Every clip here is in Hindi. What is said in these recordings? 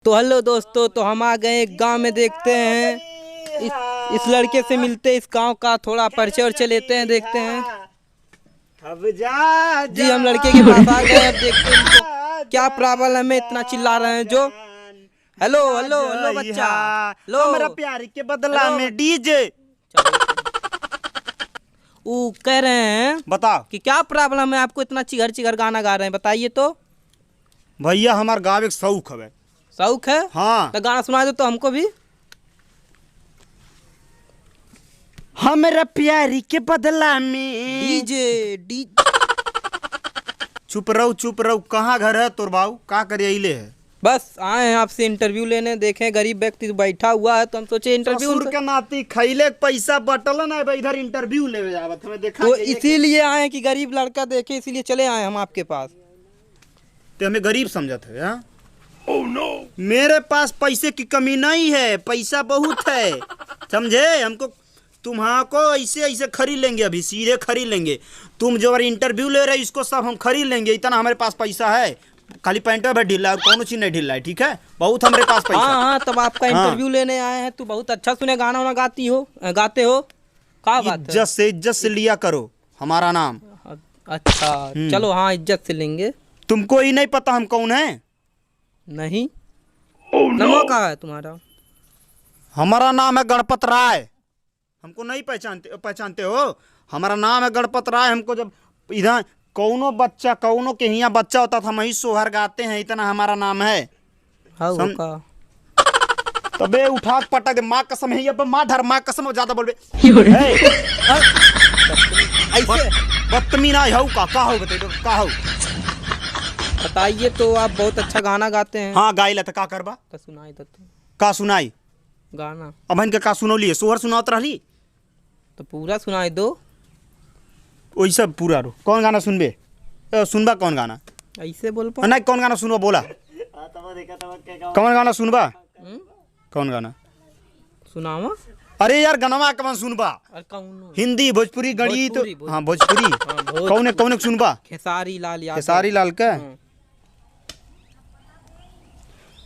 तो हेलो दोस्तों, तो हम आ गए एक गांव में। देखते हैं इस लड़के से मिलते, इस गांव का थोड़ा परिचय और लेते हैं, देखते हैं। जी हम लड़के के पास आ गए। अब देखते हैं इनको क्या प्रॉब्लम है, इतना चिल्ला रहे हैं जो। हेलो हेलो हेलो बच्चा, लो मेरा प्यार के बदला में डीजे। वो कह रहे हैं बताओ कि क्या प्रॉब्लम है आपको, इतना चिघर चिघर गाना गा रहे हैं, बताइए तो। भैया हमार गाँव एक शौक है। शौक है? हाँ तो गाना सुना दो तो हमको भी। हमारा प्यारी के बदला में डीजे। चुप रहो। कहाँ घर है तोर बाऊ? का करे अइले है? बस आए हैं आपसे इंटरव्यू लेने। देखें गरीब व्यक्ति बैठा हुआ है तो हम सोचे इंटरव्यू ससुर के नाती खैले पैसा बटल ना इधर इंटरव्यू ले जावत हमें देखा तो इसीलिए आए हैं कि गरीब लड़का देखे, इसीलिए चले आए हम आपके पास। तो हमें गरीब समझत है हाँ? Oh, no. मेरे पास पैसे की कमी नहीं है, पैसा बहुत है समझे। हमको तुम्हारा ऐसे ऐसे खरीद लेंगे, अभी सीधे खरीद लेंगे। तुम जो इंटरव्यू ले रहे हो इसको सब हम खरीद लेंगे, इतना हमारे पास पैसा है। खाली पैंट भर ढीला है और कौन चीज नहीं ढीला है, ठीक है? बहुत हमारे पास पैसा। हाँ तब आपका इंटरव्यू लेने आए हैं। तू बहुत अच्छा सुने, गाना वाना गाते हो क्या बात है? इज्जत से लिया करो हमारा नाम। अच्छा चलो, हाँ इज्जत से लेंगे। तुमको ही नहीं पता हम कौन है? नहीं। नाम क्या है तुम्हारा? हमारा नाम है गणपत राय। हमको नहीं पहचानते हो? हमारा नाम है गणपत राय। हमको जब इधर कौनो के यहाँ बच्चा होता था, हम ही सोहर गाते हैं, इतना हमारा नाम है। तबे उठा पटक माँ कसम है, अब माँ धर माँ कसम ज्यादा बोलबे। बदतमीज ना हो का हो बताइए तो। आप बहुत अच्छा गाना गाते हैं। हाँ गाइला तो का करबा? तो सुनाई तो का सुनाई गाना। अब इनके का सुनौली सोहर सुनावत रहली तो पूरा सुनाई दो। वैसे पूरा रो। कौन गाना सुनबे? सुनबा कौन गाना? ऐसे बोल पा नहीं, कौन गाना सुनबा बोला? कौन गाना सुनबा? कौन गाना सुनावा? अरे यार गनवा कौन सुनबा? हिंदी भोजपुरी गणित? हाँ भोजपुरी। कौन सुनबा? खेसारी लाल यादव। खेसारी लाल का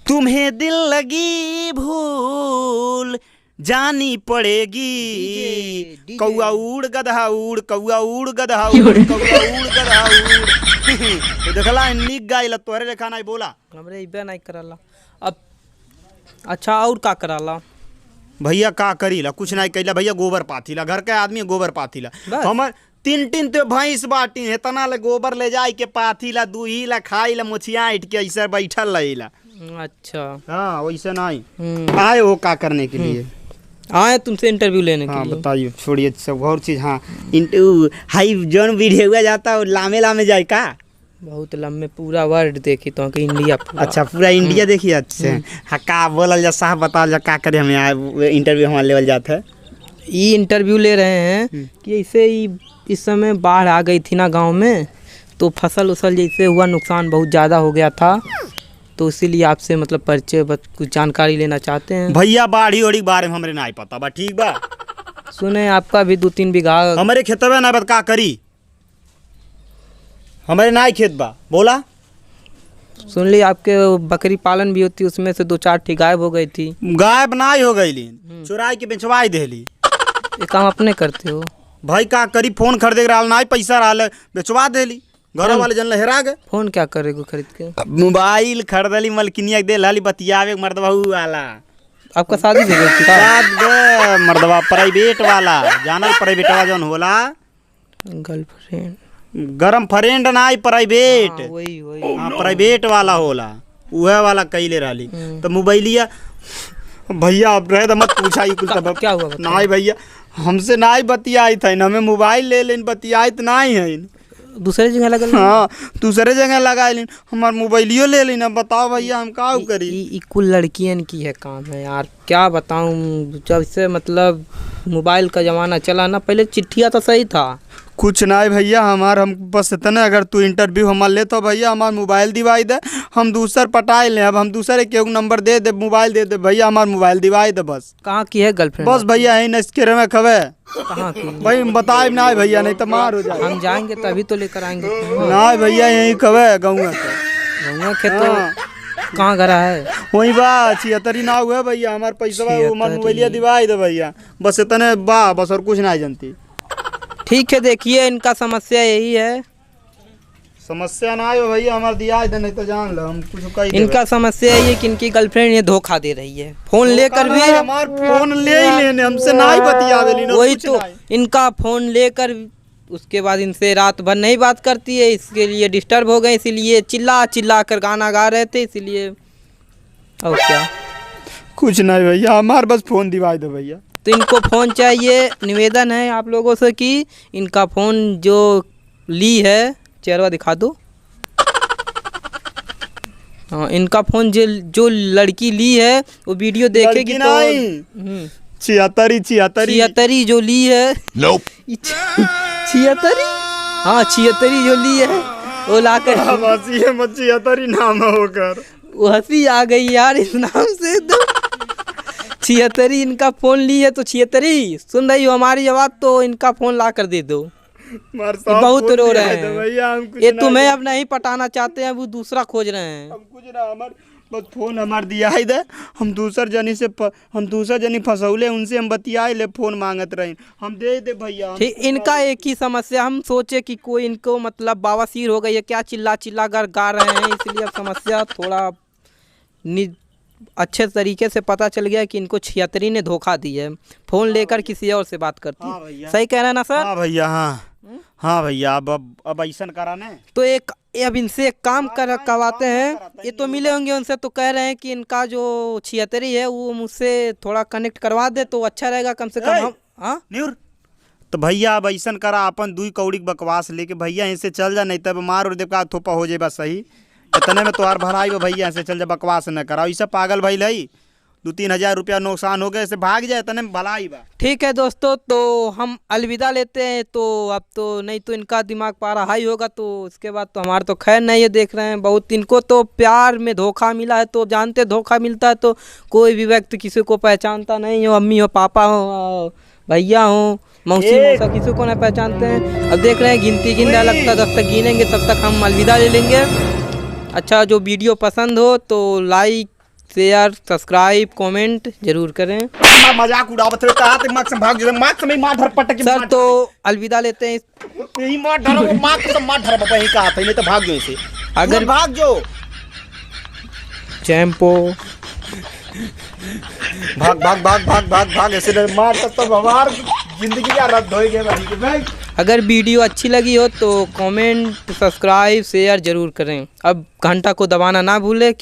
तुम्हें दिल लगी भूल जानी पड़ेगी। कौआ उड़ गधा उड़, कौआ उड़ गधा उड़, कौआ उड़ गधा उड़। देखला निक गाइला तोहरे लेखा नहीं बोला। हमरे इबे नहीं कराला। अब अच्छा और का कराला? भैया का करीला? कुछ नहीं कइला भैया, गोबर पाथीला। घर के आदमी गोबर पाथीला। हमर तीन तो भैंस बाटी है, तना ले गोबर ले जाए के पाथीला, दूहीला, खाईला, मुछिया इट के ऐसे बैठल रहीला। अच्छा हाँ वैसे नहीं आए हो का करने के लिए? आए तुमसे इंटरव्यू लेने के लिए। बताइए, छोड़िए सब और चीज। हाँ इंटरव्यू हाई जोन वीडियो हुआ जाता है लामे जाए का? बहुत लंबे पूरा वर्ल्ड देखी तो कि इंडिया पूरा। अच्छा पूरा इंडिया देखी। अच्छा हाँ का बोलल जा, साहब बताओ जा का करे हमें इंटरव्यू हमारे लेवल जाता है? ये इंटरव्यू ले रहे हैं कि ऐसे ही इस समय बाढ़ आ गई थी ना गांव में, तो फसल उसल जैसे हुआ, नुकसान बहुत ज़्यादा हो गया था, तो इसीलिए आपसे मतलब परिचय कुछ जानकारी लेना चाहते हैं। भैया बाढ़ी ओढ़ी बारे में हमारे नहीं पता बा, ठीक बा? सुने आपका भी 2-3 बीघा हमारे खेतवे ना बता का करी, हमारे ना खेत बा। बोला सुन ली आपके बकरी पालन भी होती, उसमें से 2-4 ठी गायब हो गई थी। गायब ना हो गई, चुराई के बेचवाई देली। ये काम अपने करते हो? भाई का करी, फोन खरीदे रहा ना पैसा रहा बेचवा देली। घर वाले जन लहरा गए। फोन क्या करेगो खरीद के? मोबाइल खरीदली, मलकिनिया दे लाली बतियावे मर्दबा वाला। आपका शादी भी गई थी? मर्दबा प्राइवेट वाला, जानल प्राइवेट वाला जौन होला, गर्लफ्रेंड गरम फ्रेंड ना प्राइवेट। वही हाँ प्राइवेट वाला होला, उहे वाला कइले रहली। तो मोबाइलिया भैया अब रहे तो मत पूछा कुछ सब क्या हुआ? नहीं भैया हमसे ना बतियाई था, हमें मोबाइल ले लेन बतियाई तो नहीं है, दूसरे जगह लगा। हाँ दूसरे जगह लगा लेन, हमार मोबाइलियो ले लेना। बताओ भैया हम का करी? कुल लड़कियन की है काम है यार, क्या बताऊं। जब से मतलब मोबाइल का जमाना चला ना, पहले चिट्ठिया तो सही था। कुछ नहीं भैया हम बस इतना, अगर तू इंटरव्यू हमार ले तो भैया हमार मोबाइल दिवाई दे, हम दूसर पटाए ले। अब हम दूसरे के नंबर दे दे, मोबाइल दे दे भैया, हमार मोबाइल दिवाई दे बस। कहाँ की है गर्लफ्रेंड? बस भैया यही नस्केरे में खबे। कहाँ की? भाई बताए ना भैया, नहीं तो मार हो जाए। हम जाएंगे तभी तो लेकर आएंगे। ना भैया यही खबे गाँव के तो कहाँ घर है? वही बा 76 ना हुआ भैया, हमारे पैसा बा हमारे मोबाइलिया दिवाई दे भैया, बस इतने बा, बस और कुछ नहीं जानती। ठीक है, देखिए इनका समस्या यही है। समस्या ना आयो भैया, हमारे दिया दे, नहीं तो जान लो हम कुछ कही देबे। इनका समस्या ये कि इनकी गर्लफ्रेंड ये धोखा दे रही है, फोन लेकर भी। हमार फोन ले ही लेने, हमसे ना ही बतियावेली ना वही कुछ तो, नहीं। इनका फोन लेकर उसके बाद इनसे रात भर नहीं बात करती है, इसके लिए डिस्टर्ब हो गए, इसीलिए चिल्ला चिल्ला कर गाना गा रहे थे, इसीलिए। और क्या? कुछ नहीं भैया, हमारे बस फोन दिवाई दो भैया। तो इनको फ़ोन चाहिए। निवेदन है आप लोगों से कि इनका फ़ोन जो ली है, चेहरा दिखा दो। हाँ, इनका फ़ोन जो लड़की ली है वो वीडियो देखेगी तो 76 जो ली है, 76, हाँ 76 जो ली है वो लाकर 76 नाम होकर वो हंसी आ गई यार इस नाम से। तो 76 इनका फ़ोन ली है, तो 76 सुन रही हो हमारी आवाज़, तो इनका फ़ोन ला कर दे दो। ये बहुत रो रहे हैं, ये तुम्हें अब नहीं पटाना चाहते हैं, वो दूसरा खोज रहे हैं। हम कुछ ना, हमार बस फोन हमार दिया ही दे, हम दूसर जनी फंसौले, उनसे हम बतियाए ले, फोन मांगत रहे, हम दे दे भैया। ठीक, इनका एक ही समस्या, हम सोचे कि कोई इनको मतलब बावासीर हो गई है क्या, चिल्ला चिल्ला कर गा रहे हैं, इसलिए अब समस्या थोड़ा अच्छे तरीके से पता चल गया कि इनको 76 ने धोखा दी है, फ़ोन लेकर किसी और से बात करती है। सही कह रहे हैं ना सर? हाँ भैया, हाँ भैया, अब ऐसा कराना है तो अब इनसे एक काम करवाते हैं, ये तो मिले होंगे उनसे, तो कह रहे हैं कि इनका जो 76 है वो मुझसे थोड़ा कनेक्ट करवा दे तो अच्छा रहेगा, कम से कम हम। हाँ तो भैया अब ऐसा करा, अपन 2 कौड़ी बकवास लेके भैया इनसे चल जा, नहीं तब मार और देव का थोपा हो जाए, बस सही इतने में तोहार भराई भैया, ऐसे चल जा, बकवास न कराओ, इसे पागल भाई लाई 2-3 हज़ार रुपया नुकसान हो गया, ऐसे भाग जाए, इतने में भलाई बा। ठीक है दोस्तों, तो हम अलविदा लेते हैं, तो अब तो नहीं तो इनका दिमाग पारा हाई होगा, तो इसके बाद तो हमारा तो खैर नहीं है, देख रहे हैं बहुत, इनको तो प्यार में धोखा मिला है, तो जानते धोखा मिलता है तो कोई भी व्यक्ति किसी को पहचानता नहीं हो, अम्मी हो, पापा हो, भैया हो, मौसी मौसा, किसी को नहीं पहचानते हैं। अब देख रहे हैं गिनती गिन रहा, लगता जब तक गिनेंगे तब तक हम अलविदा ले लेंगे। अच्छा, जो वीडियो पसंद हो तो लाइक, शेयर, सब्सक्राइब, कमेंट जरूर करें। मजाक उड़ावत है, कहा तक मार्क्स में भाग जाए, मार्क्स में मार धर पटक के सर, तो अलविदा लेते हैं। यही मार धर, मार्क्स में मार धर बाबा, यही कहा था, नहीं तो भाग जाओ इसे, अगर भाग जाओ, चैम्पो भाग भाग भाग भाग भाग भाग, ऐसे मार तो हमार जिंदगी का रद्द हो गया भाई। अगर वीडियो अच्छी लगी हो तो कमेंट, सब्सक्राइब, शेयर जरूर करें। अब घंटा को दबाना ना भूलें कि